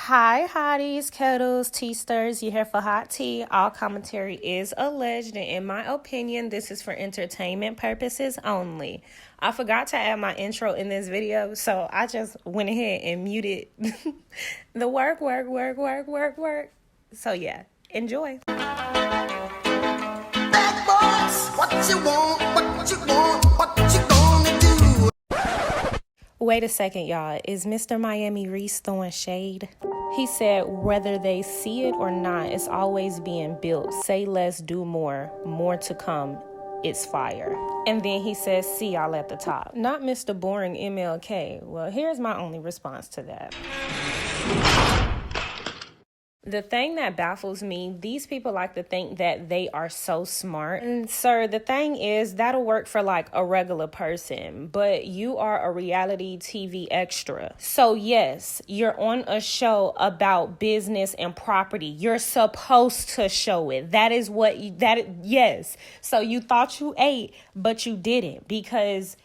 Hi, hotties, kettles, tea stirs. You here for hot tea? All commentary is alleged, and in my opinion, this is for entertainment purposes only. I forgot to add my intro in this video, so I just went ahead and muted the work. So yeah, enjoy. Bad boys, what you want, what you gonna do? Wait a second, y'all. Is Mr. Miami Reese throwing shade? He said whether they see it or not, it's always being built. Say less, do more. More to come. It's fire. And then he says, see y'all at the top. Not Mr. Boring MLK. Well, here's my only response to that. The thing that baffles me, these people like to think that they are so smart. And sir, the thing is, that'll work for like a regular person, but you are a reality TV extra. So yes, you're on a show about business and property. You're supposed to show it. That is what yes. So you thought you ate, but you didn't, because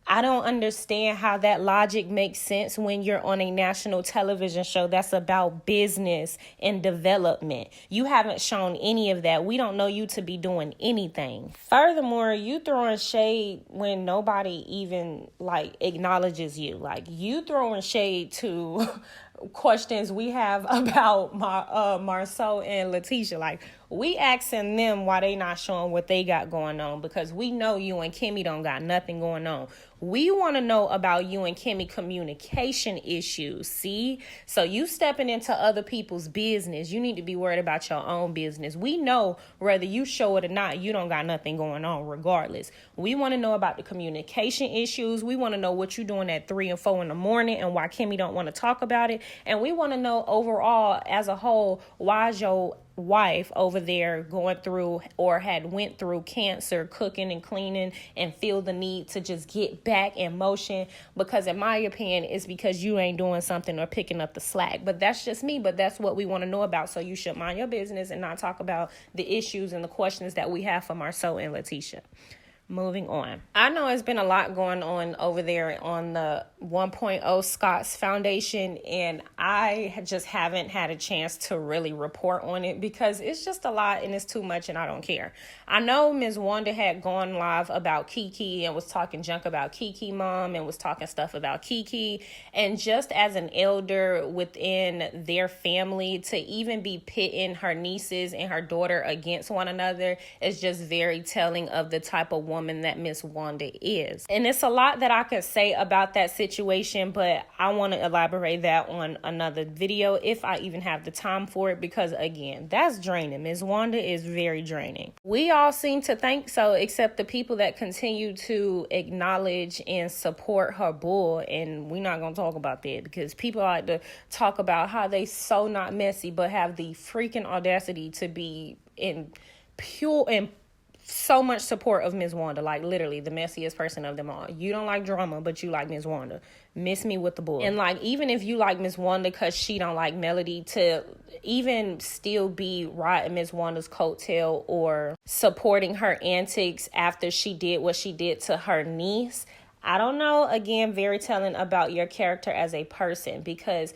I don't understand how that logic makes sense when you're on a national television show that's about business and development. You haven't shown any of that. We don't know you to be doing anything. Furthermore, you throwing shade when nobody even acknowledges you. You throwing shade to questions we have about Marsau and Letitia. We asking them why they not showing what they got going on, because we know you and Kimmy don't got nothing going on. We want to know about you and Kimmy communication issues, see? So you stepping into other people's business. You need to be worried about your own business. We know whether you show it or not, you don't got nothing going on regardless. We want to know about the communication issues. We want to know what you're doing at 3 and 4 in the morning and why Kimmy don't want to talk about it. And we want to know overall, as a whole, why is your wife over there going through or had went through cancer, cooking and cleaning, and feel the need to just get back in motion? Because in my opinion, it's because you ain't doing something or picking up the slack. But that's just me. But that's what we want to know about. So you should mind your business and not talk about the issues and the questions that we have for Marsau and Letitia. Moving on. I know it's been a lot going on over there on the 1.0 Scott's Foundation, and I just haven't had a chance to really report on it because it's just a lot and it's too much and I don't care. I know Ms. Wanda had gone live about Kiki and was talking junk about Kiki mom and was talking stuff about Kiki, and just as an elder within their family, to even be pitting her nieces and her daughter against one another is just very telling of the type of woman that Miss Wanda is. And it's a lot that I could say about that situation, but I want to elaborate that on another video if I even have the time for it, because again, that's draining. Miss Wanda is very draining. We all seem to think so, except the people that continue to acknowledge and support her bull. And we're not going to talk about that because people like to talk about how they so not messy, but have the freaking audacity to be in pure and so much support of Ms. Wanda, literally the messiest person of them all. You don't like drama, but you like Ms. Wanda. Miss me with the bull. And even if you like Ms. Wanda because she don't like Melody, to even still be riding Ms. Wanda's coattail or supporting her antics after she did what she did to her niece, I don't know. Again, very telling about your character as a person, because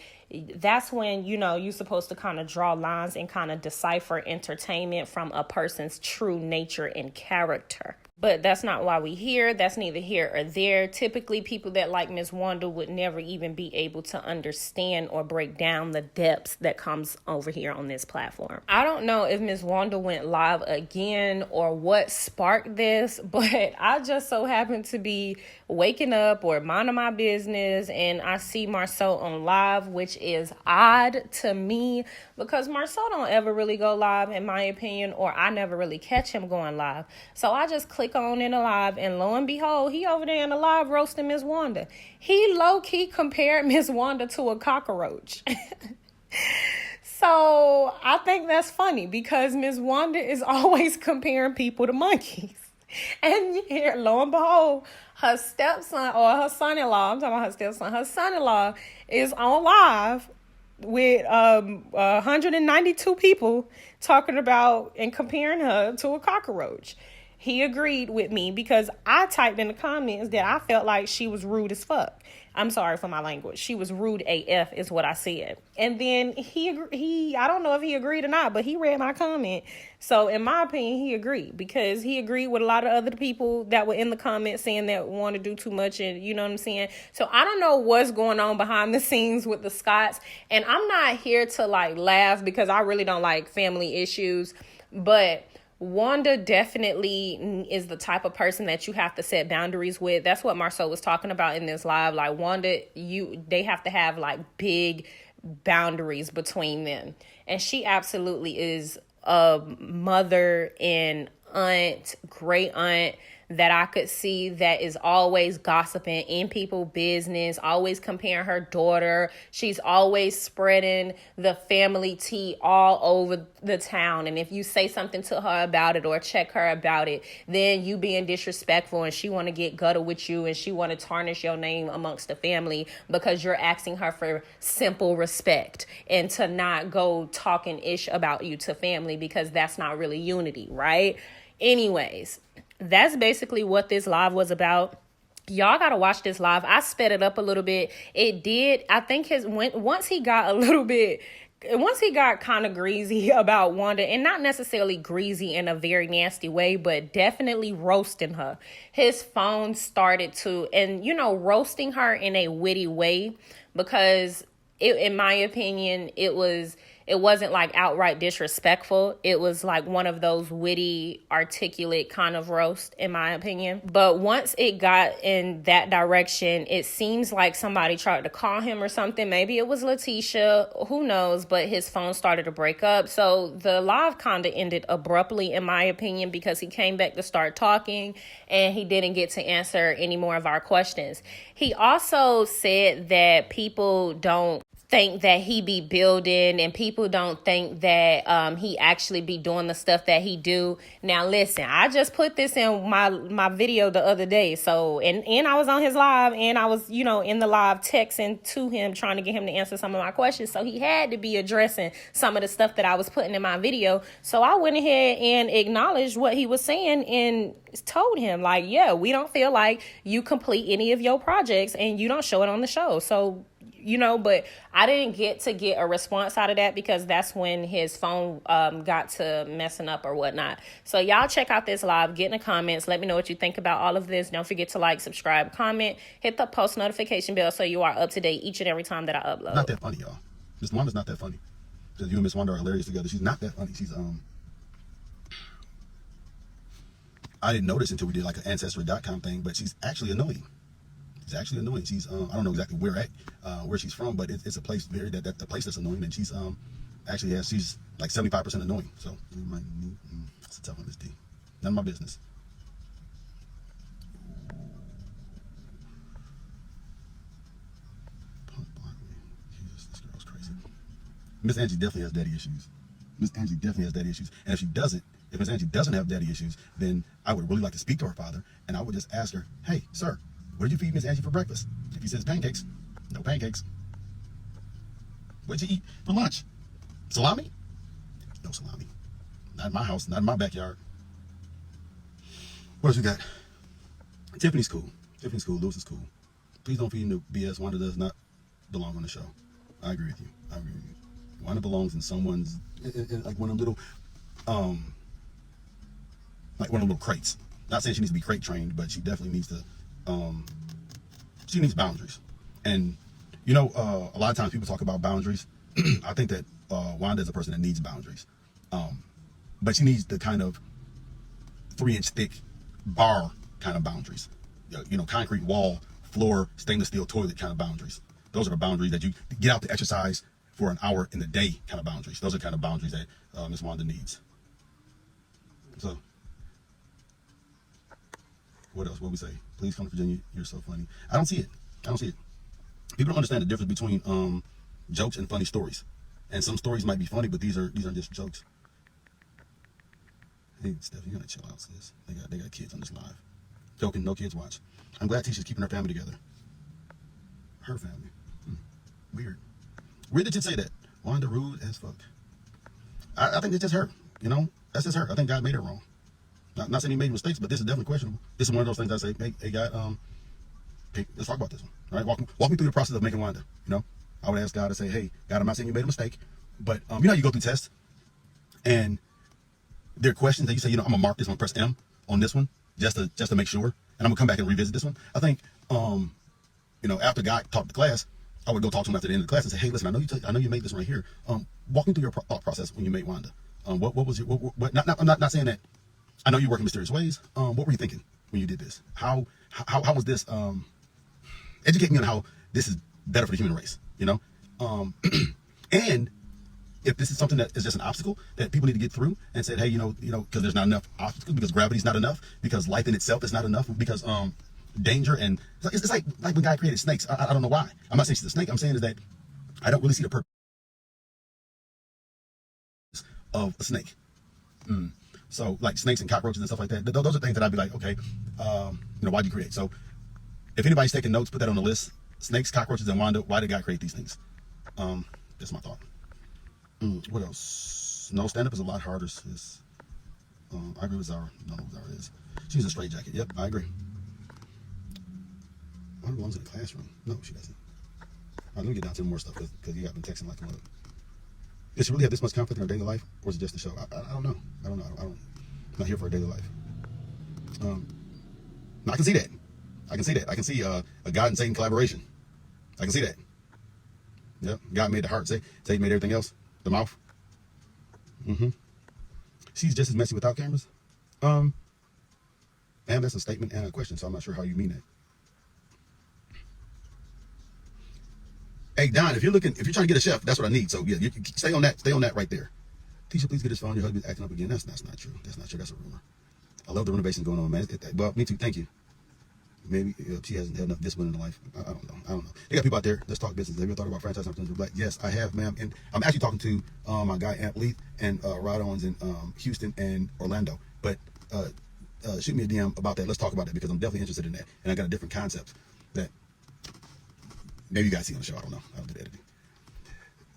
that's when, you're supposed to kind of draw lines and kind of decipher entertainment from a person's true nature and character. But that's not why we here. That's neither here or there. Typically, people that like Ms. Wanda would never even be able to understand or break down the depths that comes over here on this platform. I don't know if Ms. Wanda went live again or what sparked this, but I just so happened to be waking up or minding my business, and I see Marsau on live, which is odd to me because Marsau don't ever really go live, in my opinion, or I never really catch him going live. So I just click on in a live, and lo and behold, he over there in the live roasting Miss Wanda. He low-key compared Miss Wanda to a cockroach. So I think that's funny because Miss Wanda is always comparing people to monkeys. And here, lo and behold, her stepson or her son-in-law, I'm talking about her stepson, her son-in-law is on live with 192 people talking about and comparing her to a cockroach. He agreed with me because I typed in the comments that I felt like she was rude as fuck. I'm sorry for my language. She was rude AF is what I said. And then he I don't know if he agreed or not, but he read my comment. So in my opinion, he agreed, because he agreed with a lot of other people that were in the comments saying that want to do too much, and you know what I'm saying? So I don't know what's going on behind the scenes with the Scotts, and I'm not here to like laugh because I really don't like family issues, but Wanda definitely is the type of person that you have to set boundaries with. That's what Marsau was talking about in this live. Like Wanda, they have to have like big boundaries between them. And she absolutely is a mother and aunt, great aunt, that I could see that is always gossiping in people's business, always comparing her daughter. She's always spreading the family tea all over the town. And if you say something to her about it or check her about it, then you being disrespectful and she want to get gutter with you and she want to tarnish your name amongst the family because you're asking her for simple respect and to not go talking ish about you to family, because that's not really unity, right? Anyways, that's basically what this live was about. Y'all gotta watch this live. I sped it up a little bit. It did. I think once he got kind of greasy about Wanda, and not necessarily greasy in a very nasty way, but definitely roasting her, his phone started to, and roasting her in a witty way, because in my opinion, it wasn't like outright disrespectful. It was like one of those witty, articulate kind of roast, in my opinion. But once it got in that direction, it seems like somebody tried to call him or something. Maybe it was Letitia, who knows, but his phone started to break up. So the live kind of ended abruptly, in my opinion, because he came back to start talking and he didn't get to answer any more of our questions. He also said that people don't think that he be building, and people don't think that he actually be doing the stuff that he do. Now listen, I just put this in my video the other day, so and I was on his live, and I was in the live texting to him trying to get him to answer some of my questions, so he had to be addressing some of the stuff that I was putting in my video. So I went ahead and acknowledged what he was saying and told him, like, yeah, we don't feel like you complete any of your projects and you don't show it on the show. So but I didn't get a response out of that because that's when his phone got to messing up or whatnot. So y'all check out this live, get in the comments, let me know what you think about all of this. Don't forget to like, subscribe, comment, hit the post notification bell so you are up to date each and every time that I upload. Not that funny, y'all. Miss Wanda's not that funny. Because you and Miss Wanda are hilarious together. She's not that funny. She's I didn't notice until we did like an Ancestry.com thing, but she's actually annoying. She's actually annoying. She's I don't know exactly where she's from, but it's a place that the place that's annoying, and she's she's like 75% annoying. So you might need to tell on this D. None of my business. Jesus, this girl's crazy. Miss Angie definitely has daddy issues. Miss Angie definitely has daddy issues, and if Miss Angie doesn't have daddy issues, then I would really like to speak to her father, and I would just ask her, hey, sir, what did you feed Miss Angie for breakfast? If he says pancakes, no pancakes. What did you eat for lunch? Salami? No salami. Not in my house, not in my backyard. What else we got? Tiffany's cool. Tiffany's cool. Lewis is cool. Please don't feed him the BS. Wanda does not belong on the show. I agree with you. Wanda belongs in someone's, in like one of them little, like one of them little crates. Not saying she needs to be crate trained, but she definitely needs to, she needs boundaries. And a lot of times people talk about boundaries. I think that Wanda is a person that needs boundaries, but she needs the kind of 3-inch thick bar kind of boundaries. Concrete wall, floor, stainless steel toilet kind of boundaries. Those are the boundaries that you get out to exercise for an hour in the day kind of boundaries. Those are the kind of boundaries that Miss Wanda needs. So, what else? What we say? Please come to Virginia. You're so funny. I don't see it. People don't understand the difference between jokes and funny stories. And some stories might be funny, but these are just jokes. Hey, Steph, you gotta chill out, sis. They got kids on this live. Joking, no kids watch. I'm glad Tisha's keeping her family together. Her family. Weird. Where did you say that? Wanda rude as fuck. I think it's just her. That's just her. I think God made her wrong. Not saying he made mistakes, but this is definitely questionable. This is one of those things I say, hey God, Okay, let's talk about this one. All right, walk me through the process of making Wanda. You know, I would ask God to say, hey, God, I'm not saying you made a mistake, but you know how you go through tests and there are questions that you say, you know, I'm gonna mark this one, press M on this one just to make sure, and I'm gonna come back and revisit this one. I think, you know, after God taught the class, I would go talk to him after the end of the class and say, hey, listen, I know you made this right here. Walk me through your thought process when you made Wanda. What was your what I'm not saying that I know you work in mysterious ways. What were you thinking when you did this? How was this? Educate me on how this is better for the human race. You know, and if this is something that is just an obstacle that people need to get through, and said, hey, you know, because there's not enough obstacles, because gravity's not enough, because life in itself is not enough, because danger and it's like when God created snakes. I don't know why. I'm not saying she's a snake. I'm saying is that I don't really see the purpose of a snake. So like snakes and cockroaches and stuff like that. Those are things that I'd be like, okay, you know, why'd you create? So if anybody's taking notes, put that on the list. Snakes, cockroaches, and Wanda. Why did God create these things? That's my thought. What else? No, stand up is a lot harder. Sis. I agree with Zara. No, Zara is. She's a straight jacket. Yep, I agree. Wanda belongs in the classroom. No, she doesn't. All right, let me get down to more stuff because you got been texting like a mother. Does she really have this much conflict in her daily life, or is it just a show? I don't know. I'm not here for her daily life. No, I can see that. I can see that. I can see a God and Satan collaboration. I can see that. Yep. God made the heart. Satan made everything else. The mouth. She's just as messy without cameras. And that's a statement and a question, so I'm not sure how you mean that. Hey Don, if you're trying to get a chef, that's what I need. So yeah, you stay on that right there. Tisha, please get his phone. Your husband's acting up again. That's not true. That's not true. That's a rumor. I love the renovation going on, man. Well, me too. Thank you. Maybe she hasn't had enough discipline in her life. I don't know. They got people out there. Let's talk business. Have you ever thought about franchise opportunities for Black? Yes, I have, ma'am. And I'm actually talking to my guy Aunt Leith and Rod Owens in Houston and Orlando. But shoot me a DM about that. Let's talk about that because I'm definitely interested in that. And I got a different concept that maybe you guys see on the show. I don't know. I don't do the editing.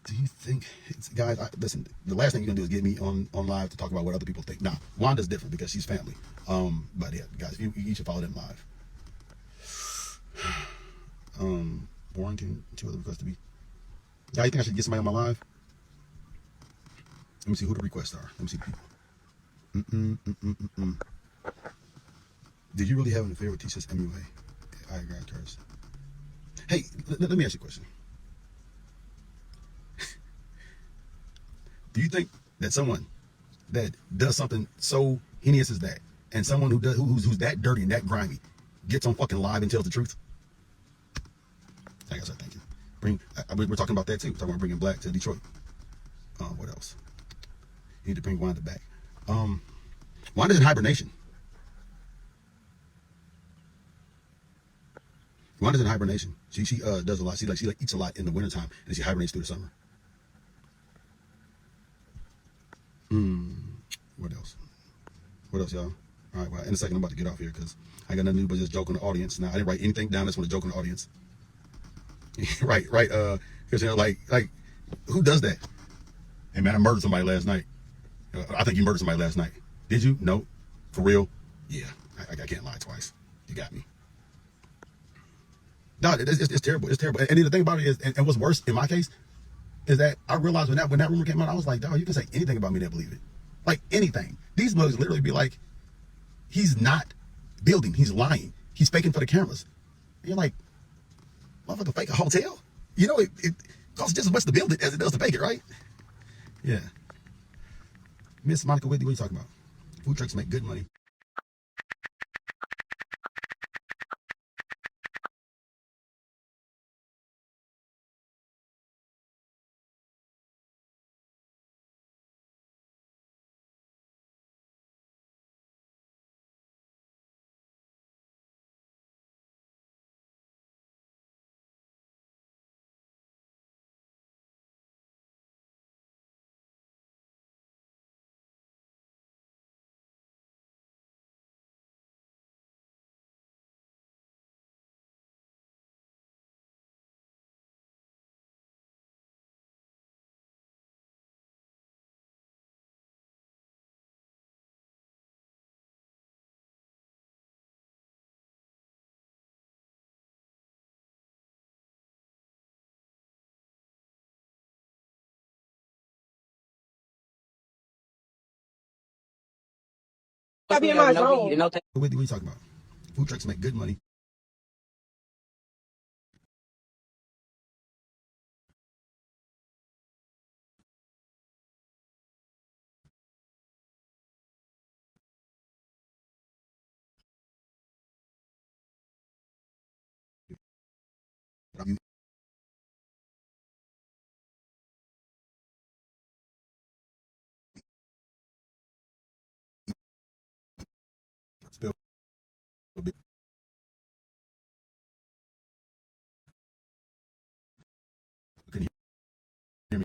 Do you think, guys? Listen. The last thing you're gonna do is get me on live to talk about what other people think. Now, Wanda's different because she's family. But yeah, guys, you should follow them live. Warrington, 2 other requests to be. Yeah, you think I should get somebody on my live? Let me see who the requests are. Let me see the people. Did you really have an affair with Tisha's MUA? I agree, Curtis. Hey, let me ask you a question. Do you think that someone that does something so heinous as that, and someone who's that dirty and that grimy, gets on fucking live and tells the truth? I guess I thank you. We're talking about that too. We're talking about bringing Black to Detroit. What else? You need to bring Wanda back. Wanda's in hibernation. Wanda's in hibernation. She does a lot. She eats a lot in the wintertime, and she hibernates through the summer. What else? What else, y'all? All right, well, in a second, I'm about to get off here because I got nothing to do but just joke on the audience. Now, I didn't write anything down. I just want to joke on the audience. right. Because, you know, like, who does that? Hey, man, I murdered somebody last night. I think you murdered somebody last night. Did you? No. For real? Yeah. I can't lie twice. You got me. No, it's terrible. It's terrible. And the thing about it is, and what's worse in my case, is that I realized when that rumor came out, I was like, dog, you can say anything about me that believe it. Like anything. These mugs literally be like, he's not building, he's lying. He's faking for the cameras. And you're like, motherfucker, fake a hotel? You know, it costs just as much to build it as it does to fake it, right? Yeah. Miss Monica Whitney, what are you talking about? Food trucks make good money. I be in my zone. What are you talking about? Food trucks make good money. You spill a bit. Can you hear me?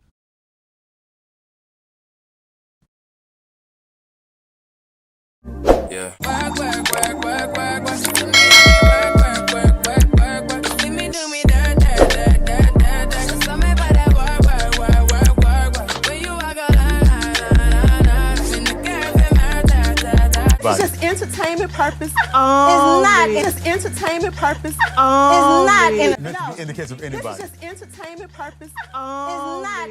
Yeah. It's just entertainment purpose. It's not. It's entertainment purpose. It's not. Meant to be in the case of anybody. This is just entertainment purpose. It's not.